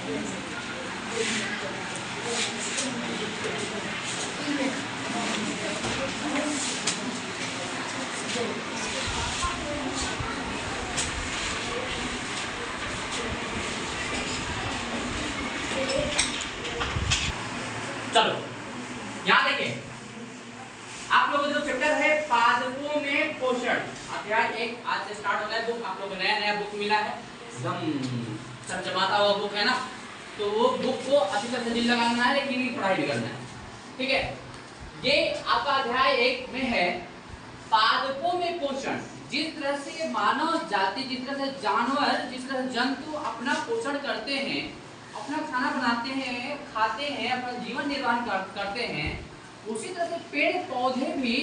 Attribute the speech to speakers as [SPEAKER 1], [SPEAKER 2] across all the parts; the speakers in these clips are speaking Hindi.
[SPEAKER 1] चलो यहाँ देखिए, आप लोगों का जो चैप्टर है पादपों में पोषण, अध्याय 1 आज से स्टार्ट हो रहा है। बुक आप लोगों को नया नया बुक मिला है, एकदम चमचमाता हुआ बुक है ना, तो वो बुक को अच्छी तरह से दिल लगाना है, लेकिन पढ़ाई भी करना है, ठीक है। ये आपका अध्याय 1 में है पादपों में पोषण। जिस तरह से मानव जाति, जिस तरह से जानवर, जिस तरह से जंतु अपना पोषण करते हैं, अपना खाना बनाते हैं, खाते हैं, अपना जीवन निर्वाह करते हैं, उसी तरह से पेड़ पौधे भी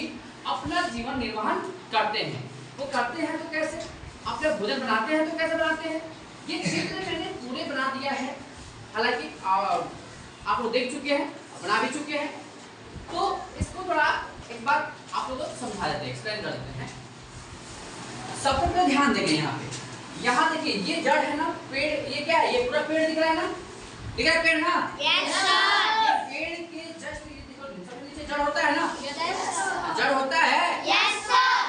[SPEAKER 1] अपना जीवन निर्वाह करते हैं। वो करते हैं तो कैसे? अपने भोजन बनाते हैं तो कैसे बनाते हैं? ये चित्र मैंने पूरे बना दिया है, हालांकि आप लोग देख चुके हैं, बना भी चुके हैं, तो इसको थोड़ा एक बार आप लोग को समझा देते हैं, एक्सप्लेन कर देते हैं। सबसे पहले ध्यान देंगे यहाँ देखिए, ये जड़ है ना, पेड़, ये क्या है? ये पूरा पेड़ दिख रहा है ना, दिख रहा है पेड़ ना?
[SPEAKER 2] Yes sir.
[SPEAKER 1] ये पेड़ के जस्ट ये देखो, सबसे नीचे जड़ होता है ना?
[SPEAKER 2] Yes sir.
[SPEAKER 1] जड़ होता है?
[SPEAKER 2] Yes sir.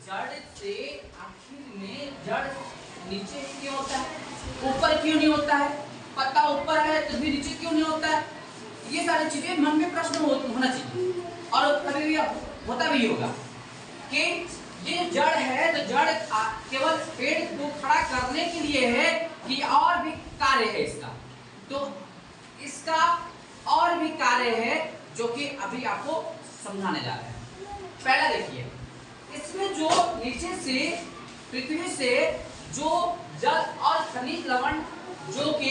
[SPEAKER 1] जड़ से आखिर में जड़ नीचे क्यों होता है, ऊपर क्यों नहीं होता है? पत्ता ऊपर है तो भी नीचे क्यों नहीं होता है? ये सारी चीजें मन में प्रश्न होना चाहिए, और कभी भी होता भी होगा कि ये जड़ है तो जड़ केवल पेड़ को खड़ा करने के लिए है कि और भी कार्य है इसका, तो इसका और भी कार्य है जो कि अभी आपको समझाने जा रहे हैं। पहला देखिए, इसमें जो नीचे से पृथ्वी से जो जल और खनिज लवण जो कि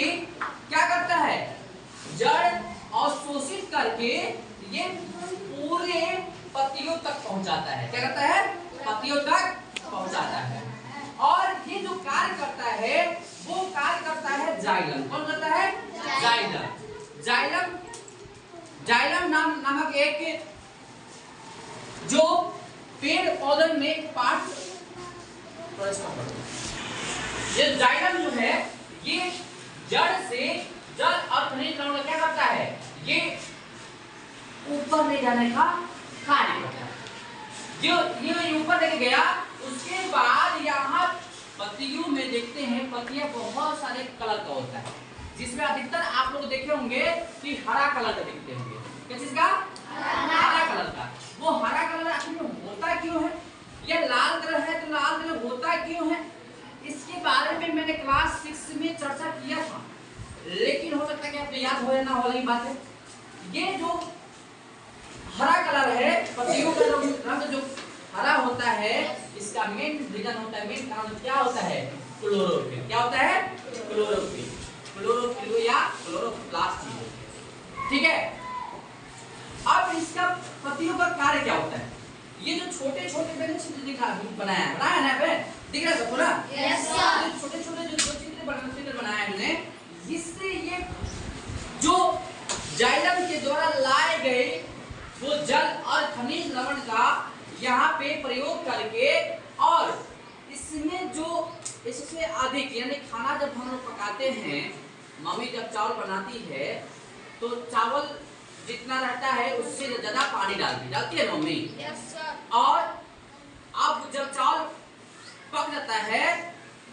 [SPEAKER 1] क्या करता है, जड़ अवशोषित करके ये पूरे पत्तियों तक पहुंचाता है। क्या करता है? पत्तियों तक पहुंचाता है। और ये जो कार्य करता है वो कार्य करता है जाइलम। कौन करता है? जाइलम। जाइलम नामक एक जो पेड़ पौधे में पार्ट, ये जाइलम जो है ये जड़ से जल और खनिज लवण क्या करता है, ये ऊपर ले जाने का कार्य करता है। जो ये ऊपर लेके गया, उसके बाद यहाँ पत्तियों में देखते हैं, पत्तियां बहुत सारे कलर का होता है, जिसमें अधिकतर आप लोग देखे होंगे कि हरा कलर का दिखते होंगे। किस चीज का? हरा कलर का। वो हरा कलर आखिर में होता क्यों है? ये लाल कलर है तो लाल कलर होता क्यों है? इसके बारे में मैंने क्लास 6 में चर्चा किया था, लेकिन हो सकता है कि आपको याद हो या ना हो, वाली बात है। ये जो हरा कलर है, पत्तियों का रंग जो हरा होता है, इसका मेन रीजन होता है, मेन कारण क्या होता है? क्लोरोफिल। क्या होता है? क्लोरोफिल। क्लोरोफिल या क्लोरोप्लास्ट, ठीक है। अब इसका पत्तियों का कार्य क्या होता है? ये जो छोटे छोटे मैंने चित्र बनाया है ना, पे दिख रहा है सबको ना?
[SPEAKER 2] Yes sir.
[SPEAKER 1] छोटे छोटे जो चित्र बनाया है हमने, इससे ये जो जाइलम के द्वारा लाए गए वो जल और खनिज लवण का यहाँ पे प्रयोग करके, और इसमें जो इससे अधिक, यानी खाना जब हम लोग पकाते हैं, मम्मी जब चावल बनाती है तो चावल जितना रहता है उससे ज्यादा पानी डालती है मम्मी।
[SPEAKER 2] Yes sir.
[SPEAKER 1] और अब जब चावल पक जाता है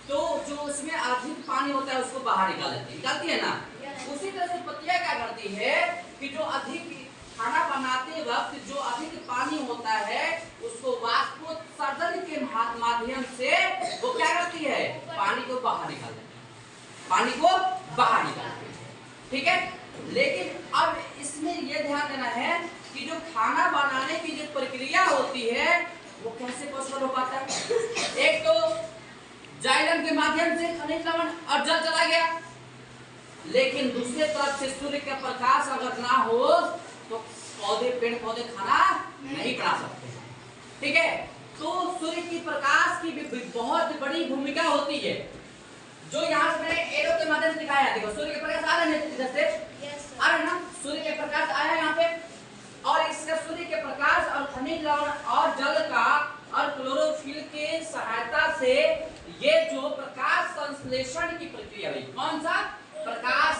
[SPEAKER 1] तो जो उसमें अधिक पानी होता है उसको बाहर निकालती है ना। उसी तरह से पत्तियां क्या करती है कि जो अधिक खाना बनाते वक्त जो अधिक पानी होता है उसको वाष्पोत्सर्जन के माध्यम से वो क्या करती है, पानी को बाहर निकाल देती है, पानी को बाहर निकालती है, ठीक है। लेकिन अब इसमें यह ध्यान देना है कि जो खाना बनाने की जो प्रक्रिया होती है वो कैसे पॉसिबल हो पाता है। एक तो जाइलम के माध्यम से खनिज लवण और जल चला गया, लेकिन दूसरे तरफ से सूर्य का प्रकाश अगर ना हो तो पेड़ पौधे खाना नहीं बना सकते, ठीक है। तो सूर्य की प्रकाश की भी बहुत बड़ी भूमिका होती है, जो यहाँ से मैंने एरो के माध्यम से दिखाया है। देखो सूर्य के प्रकाश आ रहे हैं जैसे आ रहे ना, सूर्य के प्रकाश आया यहाँ पे, और इसका सूर्य के प्रकाश और खनिज लवण और जल का और क्लोरोफिल के सहायता से ये जो प्रकाश संश्लेषण की प्रक्रिया हुई, कौन सा? प्रकाश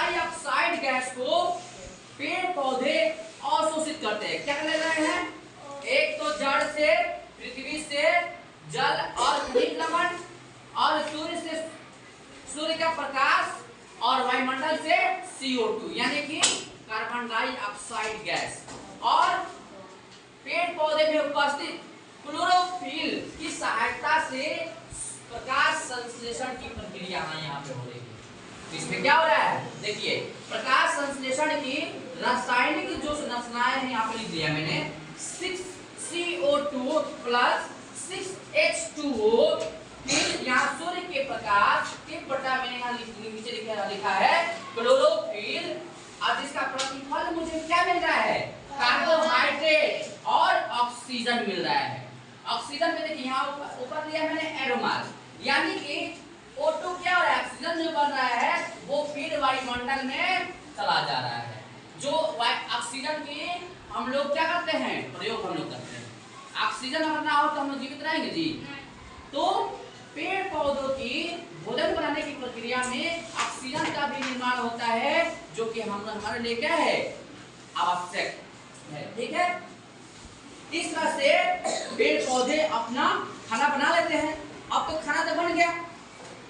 [SPEAKER 1] डाइऑक्साइड गैस को पेड़ पौधे अवशोषित करते हैं। क्या ले रहे हैं? एक तो जड़ से, पृथ्वी से, जल और खनिज लवण, और सूर्य से सूर्य का प्रकाश, और वायुमंडल से CO2 यानी कि कार्बन डाइऑक्साइड गैस, और पेड़ पौधे में उपस्थित क्लोरोफिल की सहायता से प्रकाश संश्लेषण की प्रक्रिया यहाँ पे हो रही है। इसमें क्या हो रहा है? देखिए, प्रकाश संश्लेषण की रासायनिक जो संरचनाएं हैं यहाँ पे लिख दिया मैंने, 6CO2 प्लस 6H2O, फिर यहाँ सूर्य के प्रकाश के बटा मैंने यहाँ नीचे लिखा है क्लोरोफिल, और जिसका प्रतिफल मुझे क्या मिल रहा है? कार्बोहाइड्रेट और ऑक्सीजन मिल रहा है। ऑक्सीजन में देखिए यहाँ ऊपर लिया मैंने एरोमास, यानी कि O2 क्या हो रहा है? ऑक्सीजन जो बन रहा है वो फिर वायुमंडल में चला जा रहा है। जो ऑक्सीजन की हम लोग क्या करते हैं? प्रयोग हम लोग करते हैं। ऑक्सीजन अगर ना हो तो हम लोग जीवित रहेंगे जी? तो पेड़ पौधों की भोजन बनाने की प्रक्रिया में ऑक्सीजन का भी निर्माण होता है, जो कि हम हमारे लिए क्या है? आवश्यक है। ठीक है, इस तरह से पेड़ पौधे अपना खाना बना लेते हैं। अब तो खाना तो बन गया,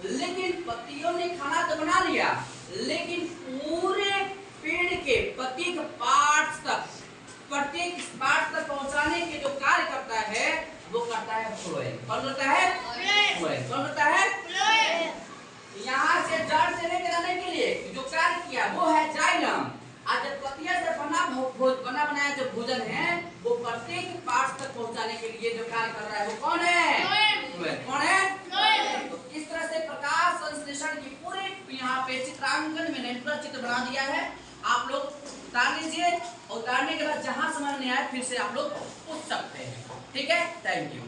[SPEAKER 1] लेकिन पत्तियों ने खाना तो बना लिया, लेकिन पूरे पेड़ के प्रत्येक पार्ट्स तक पहुंचाने के जो कार्य करता है वो करता है फ्लोएम। कौन करता है? फ्लोएम। कौन करता है? फ्लोएम। यहाँ से जड़ से लेकर आने के लिए जो कार्य किया वो है जाइलम। आज जब पत्तियां से बना बनाया जो भोजन है वो प्रत्येक पार्ट तक पहुंचाने के लिए जो कार्य कर रहा है वो कौन है? फ्लोएम। कौन है? तो इस तरह से प्रकाश संश्लेषण की पूरे यहाँ पे चित्रांकन में नेटवर्क चित्र बना दिया है। आप लोग उतार लीजिए, और उतारने के बाद जहां समझ नहीं आए फिर से आप लोग पूछ सकते हैं। ठीक है, थैंक यू।